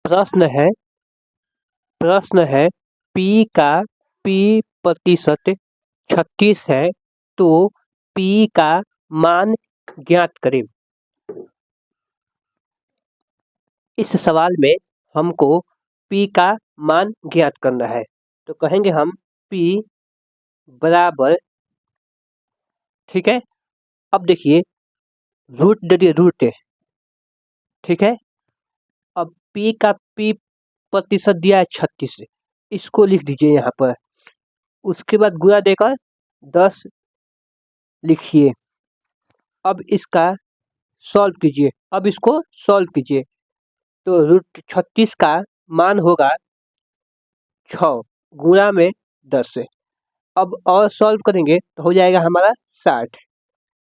प्रश्न है p का p प्रतिशत 36 है तो p का मान ज्ञात करें। इस सवाल में हमको p का मान ज्ञात करना है, तो कहेंगे हम p बराबर, ठीक है। अब देखिए रूट दे दिए, रूट है, ठीक है। अब p का p प्रतिशत दिया है 36, इसको लिख दीजिए यहाँ पर। उसके बाद गुणा देकर 10 लिखिए। अब इसका सॉल्व कीजिए। अब इसको सॉल्व कीजिए तो रूट 36 का मान होगा 6 गुणा में 10 से। अब और सॉल्व करेंगे तो हो जाएगा हमारा 60,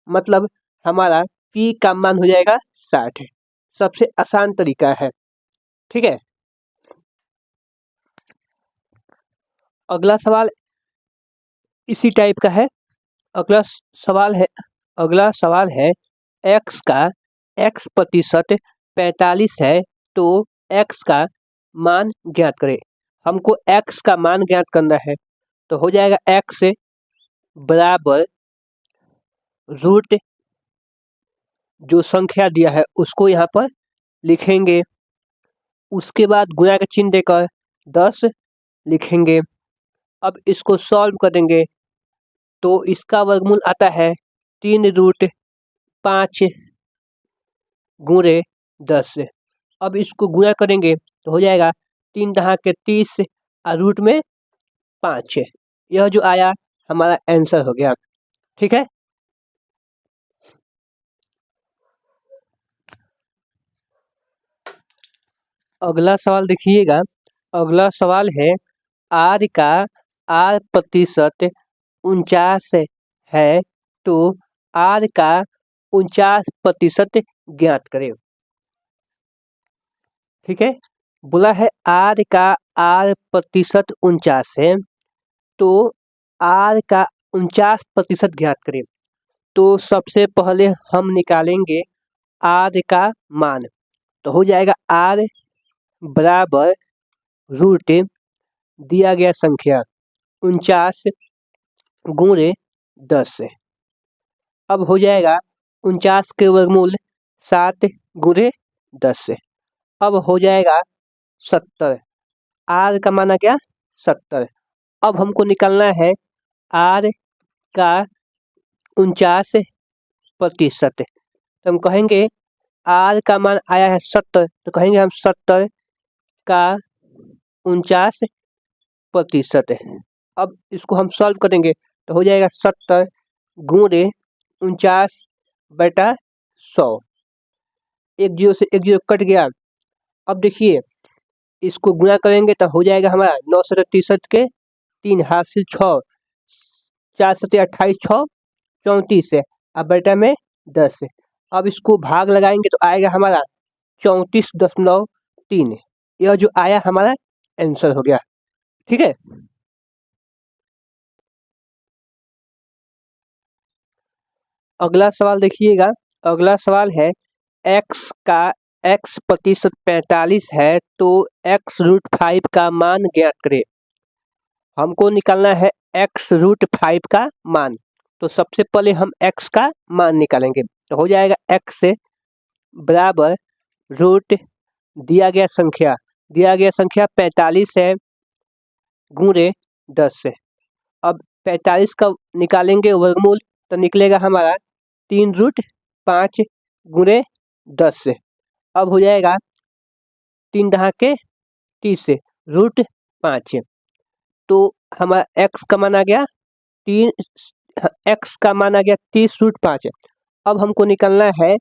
मतलब हमारा p का मान हो जाएगा 60। सबसे आसान तरीका है, ठीक है। अगला सवाल इसी टाइप का है। अगला सवाल है x का x प्रतिशत 45 है तो x का मान ज्ञात करें। हमको x का मान ज्ञात करना है, तो हो जाएगा x बराबर रूट जो संख्या दिया है उसको यहाँ पर लिखेंगे। उसके बाद गुणा का चिन्ह देकर 10 लिखेंगे। अब इसको सॉल्व करेंगे तो इसका वर्गमूल आता है 3√5 गुणे 10 से। अब इसको गुणा करेंगे तो हो जाएगा 3 दहा के 30 और रूट में 5 है। यह जो आया हमारा आंसर हो गया, ठीक है। अगला सवाल देखिएगा। अगला सवाल है r का r प्रतिशत 49 है तो r का 49% ज्ञात करें। ठीक है, बोला है r का r प्रतिशत 49 है तो r का 49% ज्ञात करें। तो सबसे पहले हम निकालेंगे r का मान, तो हो जाएगा r बराबर रूट दिया गया संख्या 49 गुणे 10 से। अब हो जाएगा 49 के वर्गमूल 7 गुणे 10 से। अब हो जाएगा 70। r का मान आ गया 70। अब हमको निकालना है r का 49%। तो हम कहेंगे r का मान आया है 70, तो कहेंगे हम 70 का 49% है। अब इसको हम सॉल्व करेंगे तो हो जाएगा 70 गुणे 49/100। एक जीरो से एक जीरो कट गया। अब देखिए इसको गुणा करेंगे तो हो जाएगा हमारा 963 के 3 हासिल 6, 4 सत्ते 28, 6 34 है, अब बेटा में 10 है। अब इसको भाग लगाएंगे तो आएगा हमारा 34.3। यह जो आया हमारा आंसर हो गया, ठीक है। अगला सवाल देखिएगा। अगला सवाल है x का x प्रतिशत 45 है तो x√5 का मान ज्ञात करें। हमको निकालना है x√5 का मान, तो सबसे पहले हम x का मान निकालेंगे तो हो जाएगा x बराबर रूट दिया गया संख्या 45 है गुणे 10 से। अब 45 का निकालेंगे वर्गमूल तो निकलेगा हमारा 3√5 गुणे 10 से। अब हो जाएगा 3 दहा के 30 से √5, तो हमारा x का मान आ गया 30√5। अब हमको निकालना है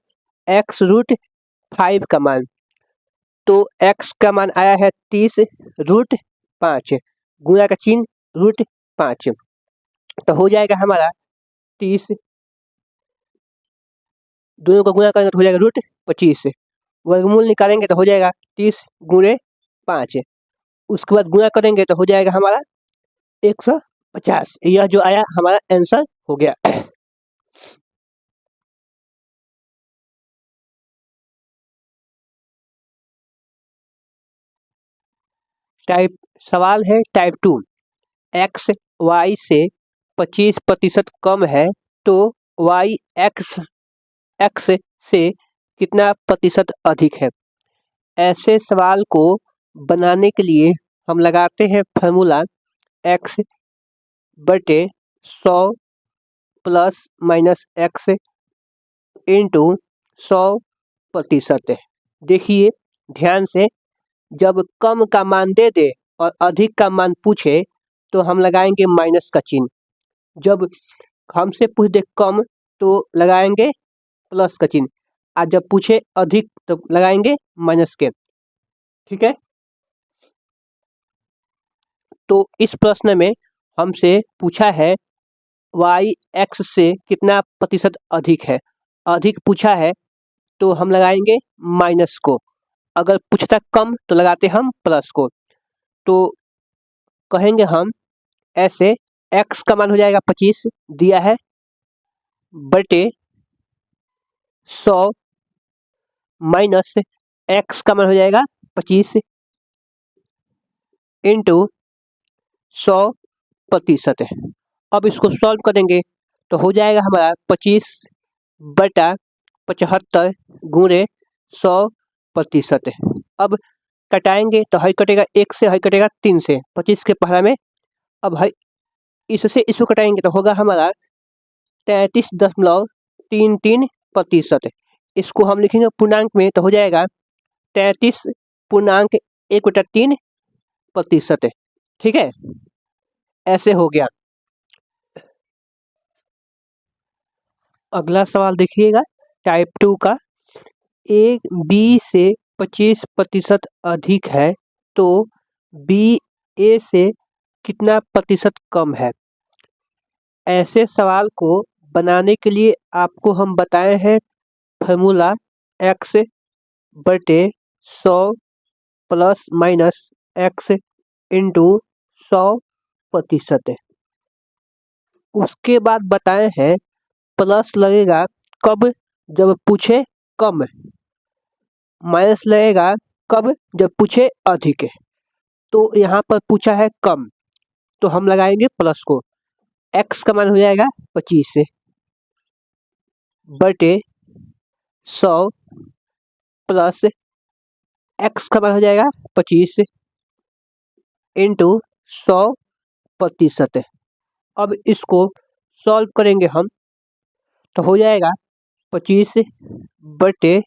x√5 का मान, तो x का मान आया है 30√5 गुणा का चिन्ह √5, तो हो जाएगा हमारा 30, दोनों का गुणा करेंगे तो हो जाएगा √25। वर्गमूल निकालेंगे तो हो जाएगा 30 गुणे 5। उसके बाद गुणा करेंगे तो हो जाएगा हमारा 150। यह जो आया हमारा आंसर हो गया। सवाल है टाइप 2। एक्स वाई से 25% कम है तो वाई एक्स एक्स से कितना प्रतिशत अधिक है। ऐसे सवाल को बनाने के लिए हम लगाते हैं फार्मूला एक्स बटे 100 प्लस माइनस एक्स इंटू 100%। देखिए ध्यान से, जब कम का मान दे दे और अधिक का मान पूछे तो हम लगाएंगे माइनस का चिन्ह। जब हमसे पूछ दे कम तो लगाएंगे प्लस का चिन्ह, और जब पूछे अधिक तो लगाएंगे माइनस के। ठीक है, तो इस प्रश्न में हमसे पूछा है वाई एक्स से कितना प्रतिशत अधिक है। अधिक पूछा है तो हम लगाएंगे माइनस को, अगर पूछता कम तो लगाते हम प्लस को। तो कहेंगे हम ऐसे, x का मान हो जाएगा 25 दिया है बटे 100 माइनस x का मान हो जाएगा 25 इंटू 100%। अब इसको सॉल्व करेंगे तो हो जाएगा हमारा 25 बटा 75 गुणे 100%। अब कटाएंगे तो हई कटेगा 1 से, हई कटेगा 3 से, 25 के पहला में। अब हई इससे इसको कटाएंगे तो होगा हमारा 33.33%। इसको हम लिखेंगे पूर्णांक में तो हो जाएगा 33.1/3%। ठीक है, ऐसे हो गया। अगला सवाल देखिएगा टाइप 2 का। ए बी से 25% अधिक है तो बी ए से कितना प्रतिशत कम है। ऐसे सवाल को बनाने के लिए आपको हम बताए हैं फार्मूला एक्स बटे 100 प्लस माइनस एक्स इंटू 100%। उसके बाद बताए हैं प्लस लगेगा कब, जब पूछे कम, माइनस लगेगा कब, जब पूछे अधिक। तो यहाँ पर पूछा है कम तो हम लगाएंगे प्लस को। x का मान हो जाएगा 25 बटे 100 प्लस x का मान हो जाएगा 25 इंटू 100%। अब इसको सॉल्व करेंगे हम तो हो जाएगा 25 बटे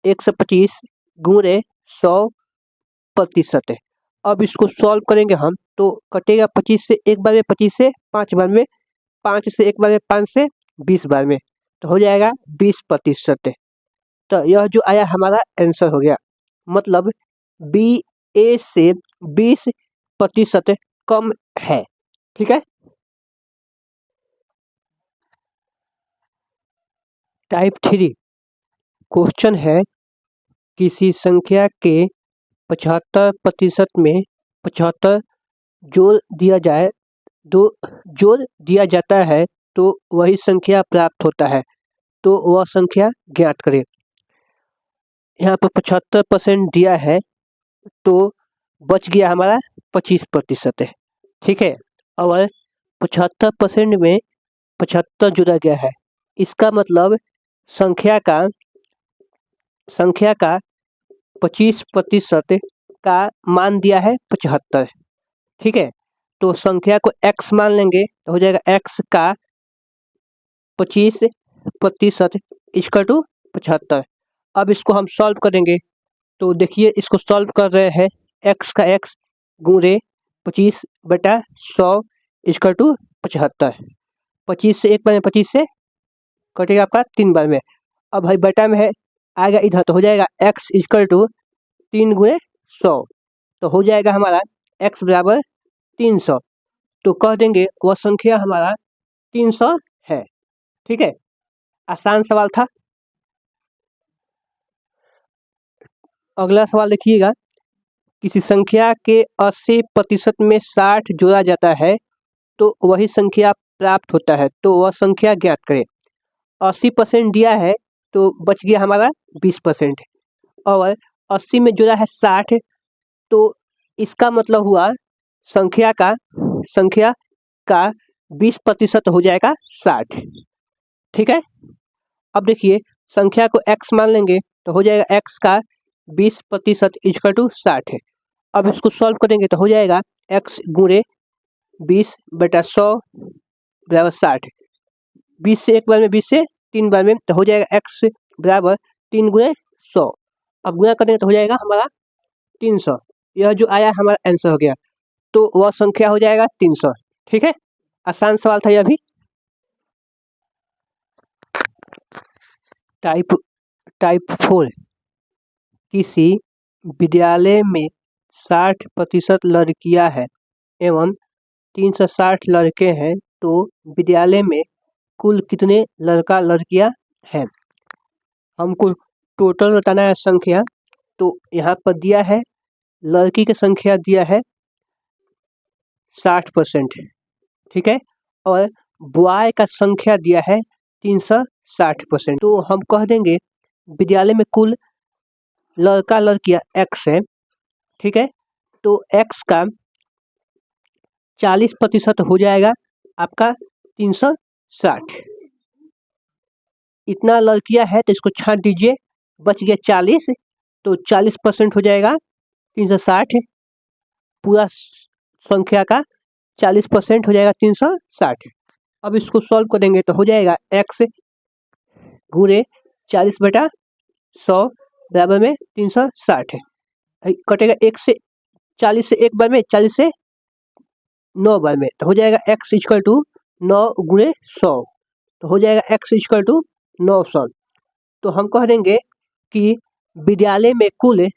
125 गुणे 100%। अब इसको सॉल्व करेंगे हम तो कटेगा 25 से एक बार में, 25 से 5 बार में, 5 से एक बार में, 5 से 20 बार में, तो हो जाएगा 20%। तो यह जो आया हमारा आंसर हो गया। मतलब बी ए से 20% कम है। ठीक है, टाइप 3 क्वेश्चन है, किसी संख्या के 75% में 75 जोड़ दिया जाए, जोड़ दिया जाता है तो वही संख्या प्राप्त होता है, तो वह संख्या ज्ञात करें। यहाँ पर 75% दिया है तो बच गया हमारा 25%। ठीक है, और 75% में 75 जोड़ा गया है, इसका मतलब संख्या का 25% का मान दिया है 75। ठीक है, तो संख्या को x मान लेंगे तो हो जाएगा x का 25% इक्वल टू 75। अब इसको हम सॉल्व करेंगे तो देखिए, इसको सॉल्व कर रहे हैं, x का x गुणे 25 बटा 100 इक्वल टू 75। 25 से एक बार में, 25 से कटेगा आपका 3 बार में। अब भाई बटा में है, आएगा इधर तो हो जाएगा x इक्वल टू 3 गुणे 100, तो हो जाएगा हमारा x बराबर 300। तो कह देंगे वह संख्या हमारा 300 है। ठीक है, आसान सवाल था। अगला सवाल देखिएगा, किसी संख्या के 80% में 60 जोड़ा जाता है तो वही संख्या प्राप्त होता है, तो वह संख्या ज्ञात करें। 80% दिया है तो बच गया हमारा 20%, और 80 में जोड़ा है 60 तो इसका मतलब हुआ संख्या का 20% हो जाएगा 60। ठीक है, अब देखिए संख्या को x मान लेंगे तो हो जाएगा x का 20% इक्वल टू 60 है। अब इसको सॉल्व करेंगे तो हो जाएगा x गुणे 20/100 बराबर 60। 20 से एक बार में, 20 से 3 बार में, तो हो जाएगा x बराबर 3 गुणे 100। अब गुणा करेंगे तो हो जाएगा हमारा 300। यह जो आया हमारा आंसर हो गया, तो वह संख्या हो जाएगा 300। ठीक है, आसान सवाल था यह भी। टाइप 4, किसी विद्यालय में 60% लड़कियां हैं एवं 360 लड़के हैं, तो विद्यालय में कुल कितने लड़का लड़कियां हैं? हमको टोटल बताना है संख्या। तो यहाँ पर दिया है लड़की की संख्या दिया है 60%। ठीक है, और बॉय का संख्या दिया है 360%। तो हम कह देंगे विद्यालय में कुल लड़का लड़कियां x है। ठीक है, तो x का 40% हो जाएगा आपका 360। इतना लड़कियां है तो इसको छांट दीजिए, बच गया 40। तो 40% हो जाएगा 360। पूरा संख्या का 40% हो जाएगा 360। अब इसको सॉल्व करेंगे तो हो जाएगा x गुणे 40/100 बराबर में 360 है। कटेगा 1 से 40 से एक बार में, 40 से 9 बार में, तो हो जाएगा x इक्वल टू 9 गुणे 100। तो हो जाएगा x इक्वल टू 900। तो हम कह देंगे कि विद्यालय में कुल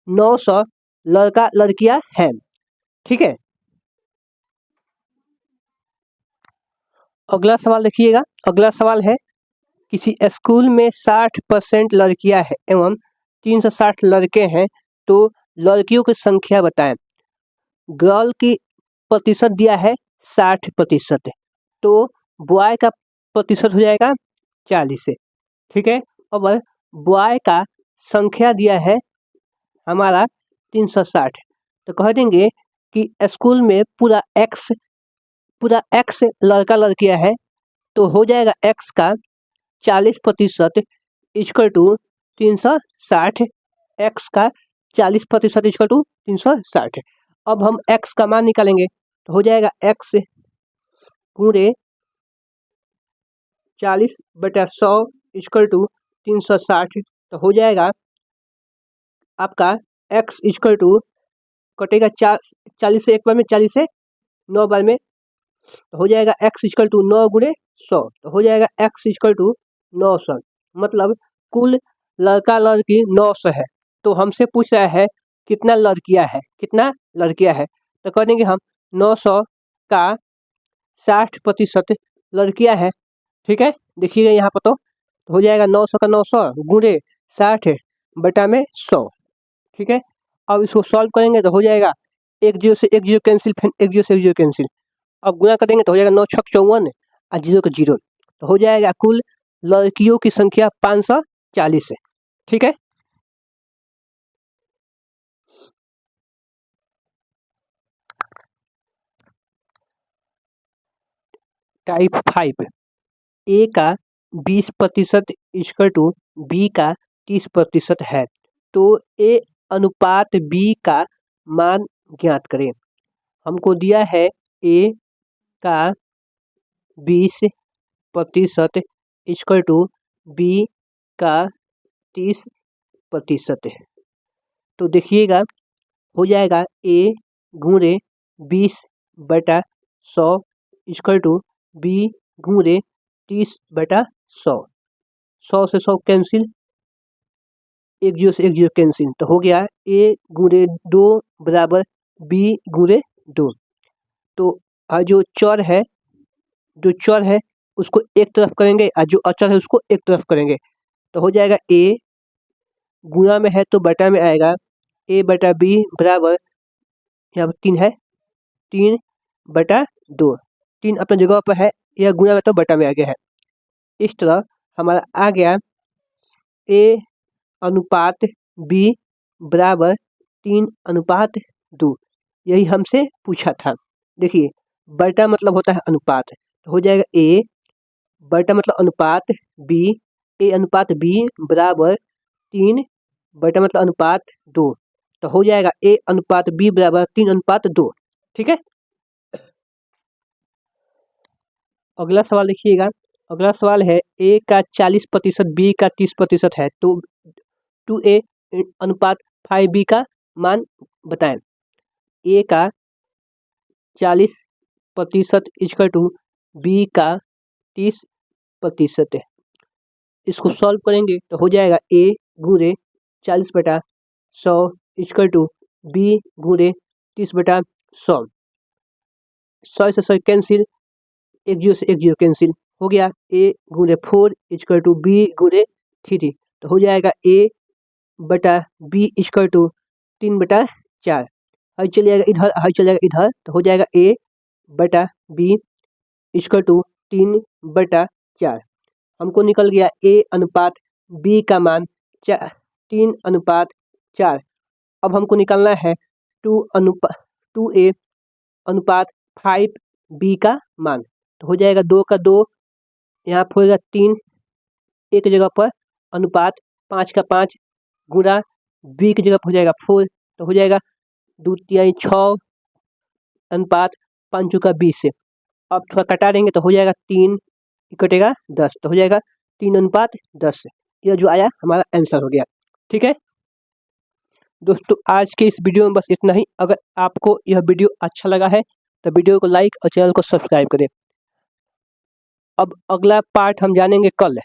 900 लड़का लड़कियां हैं। ठीक है, अगला सवाल देखिएगा। अगला सवाल है किसी स्कूल में 60% लड़कियां हैं एवं 360 लड़के हैं, तो लड़कियों की संख्या बताएं। गर्ल की प्रतिशत दिया है 60%, तो बॉय का प्रतिशत हो जाएगा 40 से। ठीक है, और बॉय का संख्या दिया है हमारा 360। तो कह देंगे कि स्कूल में पूरा x लड़का लड़कियां है, तो हो जाएगा x का 40% इक्वल टू 360। x का 40% इक्वल टू 360। अब हम x का मान निकालेंगे तो हो जाएगा x गुणे 40/100 इक्वल टू 360। तो हो जाएगा आपका x इक्वल टू, कटेगा 40 से एक बार में, 40 से 9 बार में, तो हो जाएगा x इक्वल टू 9 गुणे 100। तो हो जाएगा x इक्वल टू 900। मतलब कुल लड़का लड़की 900 है। तो हमसे पूछ रहा है कितना लड़कियां है, तो कह देंगे हम 900 का 60% लड़कियां है। ठीक है, देखिएगा यहाँ पर तो हो जाएगा 900 का 900 गुणे 60 बटा में 100। ठीक है, अब इसको सॉल्व करेंगे तो हो जाएगा 1 0 से 1 0 कैंसिल, फिर 1 0 से 1 0 कैंसिल। अब गुणा करेंगे तो हो जाएगा 9 6 54 और 0 का 0। तो हो जाएगा कुल लड़कियों की संख्या 540 है। ठीक है, टाइप 5, ए का 20% इक्वल टू बी का 30% है, तो ए अनुपात बी का मान ज्ञात करें। हमको दिया है ए का 20% इक्वल टू बी का 30%। तो देखिएगा हो जाएगा ए गुणे 20/100 इक्वल टू बी गुणे 30/100। 100 से 100 कैंसिल, 1 0 से 1 0 कैंसिल। तो हो गया ए गुणे 2 बराबर बी गुणे 2। तो जो चर है उसको एक तरफ करेंगे और जो अचर है उसको एक तरफ करेंगे। तो हो जाएगा ए गुणा में है तो बटा में आएगा, ए बटा बी बराबर, यहाँ पर 3 है, 3/2। 3 अपने जगह पर है, यह गुणा में तो बटा में आ गया है। इस तरह हमारा आ गया ए अनुपात बी बराबर 3 अनुपात 2। यही हमसे पूछा था। देखिए बटा मतलब होता है अनुपात, तो हो जाएगा ए बटा मतलब अनुपात बी, ए अनुपात बी बराबर 3 बटा मतलब अनुपात 2, तो हो जाएगा ए अनुपात बी बराबर 3 अनुपात 2। ठीक है, अगला सवाल देखिएगा। अगला सवाल है ए का 40% बी का 30% है, तो 2a अनुपात 5b का मान बताएं। ए का 40% इक्वल टू बी का 30% है। इसको सॉल्व करेंगे तो हो जाएगा ए गुणे 40/100 इक्वल टू बी गुणे 30/100। 100 से 100 कैंसिल, 1 जीरो से 1 जीरो कैंसिल हो गया। ए गुणे 4 इक्वल टू बी गुणे 3, तो हो जाएगा ए बटा बी इक्वल टू 3/4। हल चलिएगा इधर, हल चलिएगा इधर, तो हो जाएगा ए बटा बी इक्वल टू 3/4। हमको निकल गया ए अनुपात बी का मान 3/4। अब हमको निकालना है 2a अनुपात 5b का मान, तो हो जाएगा 2 का 2, यहाँ पर होगा 3, एक जगह पर अनुपात 5 का 5 गुणा बी की जगह पर हो जाएगा 4, तो हो जाएगा 2 तिहाई 6 अनुपात 5 का 20 से। अब थोड़ा कटा देंगे तो हो जाएगा 3 कटेगा 10, तो हो जाएगा 3/10। यह जो आया हमारा आंसर हो गया। ठीक है दोस्तों, आज के इस वीडियो में बस इतना ही। अगर आपको यह वीडियो अच्छा लगा है तो वीडियो को लाइक और चैनल को सब्सक्राइब करें। अब अगला पार्ट हम जानेंगे कल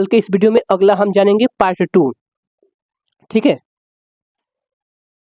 के इस वीडियो में अगला हम जानेंगे पार्ट 2। ठीक है।